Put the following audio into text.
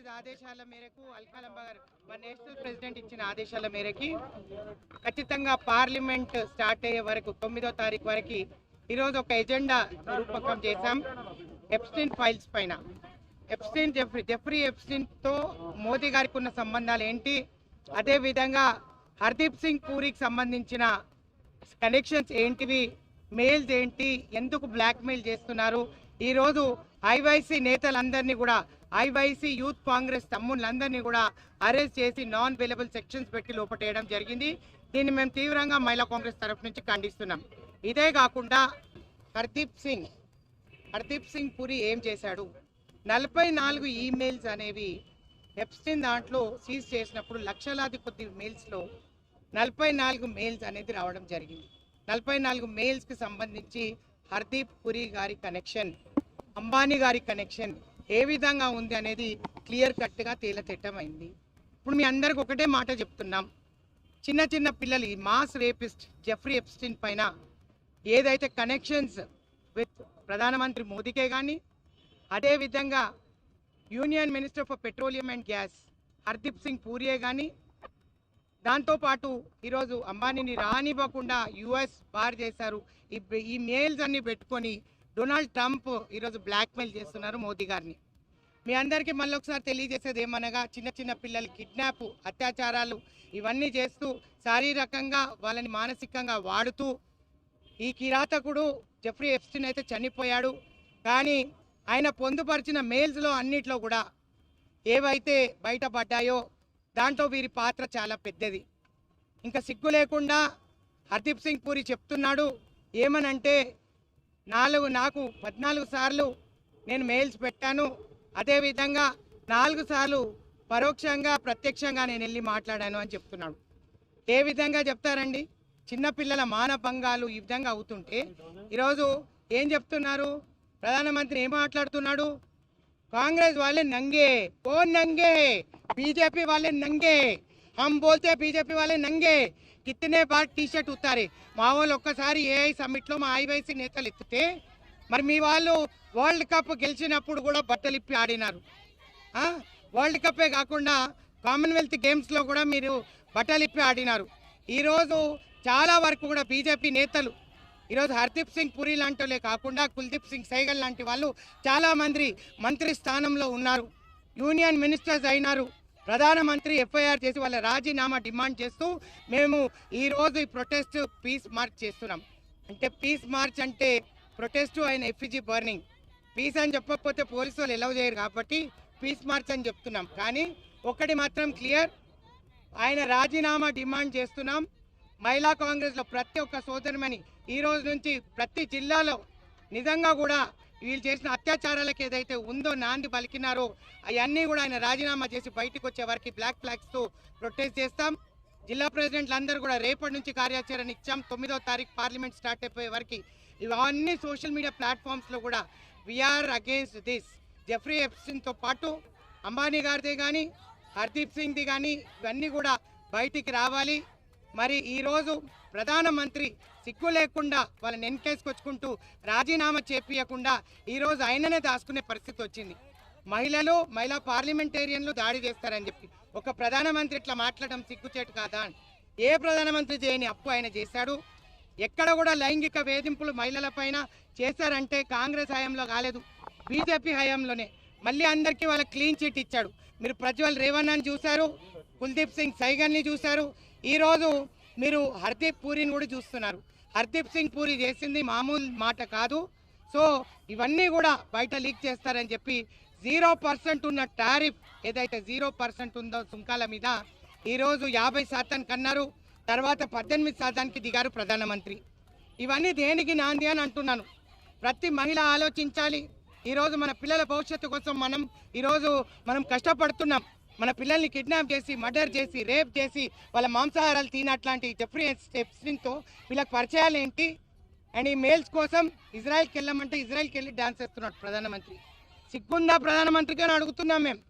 వివిధ ఆదేశాల మేరకు అల్కాలంబర్ నేషనల్ ప్రెసిడెంట్ ఇచ్చిన ఆదేశాల మేరకు ఖచ్చితంగా పార్లమెంట్ స్టార్ట్ అయ్యే వరకు 9వ తారీఖు వరకు ఈరోజు ఒక ఎజెండా రూపకం చేశాం. ఎప్స్టీన్ ఫైల్స్ పైన జెఫ్రీ ఎప్స్టీన్తో మోదీ గారికి ఉన్న సంబంధాలు ఏంటి, అదేవిధంగా హర్దీప్ సింగ్ పూరికి సంబంధించిన కనెక్షన్స్ ఏంటివి, మెయిల్స్ ఏంటి, ఎందుకు బ్లాక్మెయిల్ చేస్తున్నారు, ఈరోజు ఐవైసీ నేతలందరినీ కూడా ఐవైసీ యూత్ కాంగ్రెస్ తమ్ముళ్ళందరినీ కూడా అరెస్ట్ చేసి నాన్ అవైలబుల్ సెక్షన్స్ పెట్టి లోపటేయడం జరిగింది. దీన్ని మేము తీవ్రంగా మహిళా కాంగ్రెస్ తరఫు నుంచి ఖండిస్తున్నాం. ఇదే కాకుండా హర్దీప్ సింగ్ పూరి ఏం చేశాడు, 44 ఈమెయిల్స్ అనేవి ఎప్స్టీన్ దాంట్లో సీజ్ చేసినప్పుడు లక్షలాది కొద్ది మెయిల్స్లో 44 మెయిల్స్ అనేది రావడం జరిగింది. 44 మెయిల్స్కి సంబంధించి హర్దీప్ పురి గారి కనెక్షన్, అంబానీ గారి కనెక్షన్ ఏ విధంగా ఉంది అనేది క్లియర్ కట్గా తేలతెట్టమైంది. ఇప్పుడు మీ అందరికి ఒకటే మాట చెప్తున్నాం, చిన్న పిల్లలు ఈ మాస్ రేపిస్ట్ జెఫ్రీ ఎప్స్టీన్ పైన ఏదైతే కనెక్షన్స్ విత్ ప్రధానమంత్రి మోదీకే కానీ, అదేవిధంగా union minister for petroleum and gas Hardeep Singh పూరియే కానీ, దాంతోపాటు ఈరోజు అంబానీని రానివ్వకుండా యుఎస్ బార్ చేశారు. ఈ మెయిల్స్ అన్ని పెట్టుకొని డొనాల్డ్ ట్రంప్ ఈరోజు బ్లాక్మెయిల్ చేస్తున్నారు మోదీ గారిని. మీ అందరికీ మళ్ళీ ఒకసారి తెలియజేసేది ఏమనగా, చిన్న పిల్లలు కిడ్నాప్, అత్యాచారాలు ఇవన్నీ చేస్తూ శారీరకంగా వాళ్ళని మానసికంగా వాడుతూ ఈ కిరాతకుడు జెఫ్రీ ఎప్స్టీన్ అయితే చనిపోయాడు. కానీ ఆయన పొందుపరిచిన మెయిల్స్లో అన్నిట్లో కూడా ఏవైతే బయటపడ్డాయో దాంట్లో వీరి పాత్ర చాలా పెద్దది. ఇంకా సిగ్గు లేకుండా హర్దీప్ సింగ్ పూరి చెప్తున్నాడు ఏమనంటే, నాకు 14 సార్లు నేను మెయిల్స్ పెట్టాను, అదేవిధంగా 4 సార్లు పరోక్షంగా ప్రత్యక్షంగా నేను వెళ్ళి మాట్లాడాను అని చెప్తున్నాడు. ఏ విధంగా చెప్తారండి? చిన్నపిల్లల మానభంగాలు ఈ విధంగా అవుతుంటే ఈరోజు ఏం చెప్తున్నారు? ప్రధానమంత్రి ఏం మాట్లాడుతున్నాడు? कांग्रेस वाले नंगे, कौन नंगे? बीजेपी वाले नंगे, हम बोलते हैं बीजेपी वाले नंगे. कितने बार टी शर्ट उतारे మా వాళ్ళు ఒక్కసారి ఏఐ సమ్మిట్లో మా ఐవైసీ నేతలు ఎత్తితే, మరి మీ వాళ్ళు వరల్డ్ కప్ గెలిచినప్పుడు కూడా బట్టలు ఇప్పి ఆడినారు. వరల్డ్ కప్పే కాకుండా కామన్వెల్త్ గేమ్స్లో కూడా మీరు బట్టలు ఇప్పి ఆడినారు. ఈరోజు చాలా వరకు కూడా బీజేపీ నేతలు ఈరోజు హర్దీప్ సింగ్ పూరి లాంటిలే కాకుండా కుల్దీప్ సింగ్ సైగల్ లాంటి వాళ్ళు చాలామంది మంత్రి స్థానంలో ఉన్నారు, యూనియన్ మినిస్టర్స్ అయినారు. ప్రధానమంత్రి ఎఫ్ఐఆర్ చేసి వాళ్ళ రాజీనామా డిమాండ్ చేస్తూ మేము ఈరోజు ఈ ప్రొటెస్ట్ పీస్ మార్చ్ చేస్తున్నాం. అంటే పీస్ మార్చ్ అంటే ప్రొటెస్ట్ ఆయన ఎఫ్ఈజీ బర్నింగ్. పీస్ అని చెప్పకపోతే పోలీసు వాళ్ళు ఎలవ్ చేయరు కాబట్టి పీస్ మార్చ్ అని చెప్తున్నాం. కానీ ఒకటి మాత్రం క్లియర్, ఆయన రాజీనామా డిమాండ్ చేస్తున్నాం. మహిళా కాంగ్రెస్లో ప్రతి ఒక్క సోదరిమణి ఈ రోజు నుంచి ప్రతి జిల్లాలో నిజంగా కూడా వీళ్ళు చేసిన అత్యాచారాలకు ఏదైతే ఉందో నాంది పలికినారో అవన్నీ కూడా ఆయన రాజీనామా చేసి బయటకు వచ్చే వరకు బ్లాక్ ఫ్లాగ్స్తో ప్రొటెస్ట్ చేస్తాం. జిల్లా ప్రెసిడెంట్లు అందరూ కూడా రేపటి నుంచి కార్యాచరణ ఇచ్చాం. 9వ తారీఖు పార్లమెంట్ స్టార్ట్ అయిపోయే వరకు ఇవన్నీ సోషల్ మీడియా ప్లాట్ఫామ్స్లో కూడా వీఆర్ అగేన్స్ట్ దిస్. జెఫ్రీ ఎప్స్టీన్తో పాటు అంబానీ గారిది కానీ హర్దీప్ సింగ్ది కానీ ఇవన్నీ కూడా బయటికి రావాలి. మరి ఈరోజు ప్రధానమంత్రి సిగ్గు లేకుండా వాళ్ళని ఎన్కేసుకొచ్చుకుంటూ రాజీనామా చేపియకుండా ఈరోజు ఆయననే దాచుకునే పరిస్థితి వచ్చింది. మహిళా పార్లమెంటేరియన్లు దాడి చేస్తారని చెప్పి ఒక ప్రధానమంత్రి ఇట్లా మాట్లాడడం సిగ్గుచేటు కాదా? ఏ ప్రధానమంత్రి చేయని అప్పు ఆయన చేశాడు. ఎక్కడ కూడా లైంగిక వేధింపులు మహిళల పైన చేశారంటే కాంగ్రెస్ హయాంలో కాలేదు, బీజేపీ హయాంలోనే. మళ్ళీ అందరికీ వాళ్ళ క్లీన్ చిట్ ఇచ్చాడు. మీరు ప్రజ్వల్ రేవన్నని చూశారు, కుల్దీప్ సింగ్ సైగల్ని చూశారు, ఈరోజు మీరు హర్దీప్ పూరిని కూడా చూస్తున్నారు. హర్దీప్ సింగ్ పూరి చేసింది మామూలు మాట కాదు. సో ఇవన్నీ కూడా బయట లీక్ చేస్తారని చెప్పి 0% ఉన్న టారిఫ్ ఏదైతే 0% ఉందో సుంకాల మీద ఈరోజు 50% కన్నారు, తర్వాత 18% దిగారు ప్రధానమంత్రి. ఇవన్నీ దేనికి నాంది అని అంటున్నాను. ప్రతి మహిళ ఆలోచించాలి. ఈరోజు మన పిల్లల భవిష్యత్తు కోసం మనం కష్టపడుతున్నాం. మన పిల్లల్ని కిడ్నాప్ చేసి, మర్డర్ చేసి, రేప్ చేసి వాళ్ళ మాంసాహారాలు తినట్లాంటి జెఫ్రీ ఎప్స్టీన్తో వీళ్ళకి పరిచయాలు ఏంటి? అండ్ ఈ మెయిల్స్ కోసం ఇజ్రాయెల్కి వెళ్ళమంటే ఇజ్రాయెల్కి వెళ్ళి డాన్స్ చేస్తున్నాడు ప్రధానమంత్రి. సిగ్గుందా ప్రధానమంత్రిగా అడుగుతున్నాం మేము.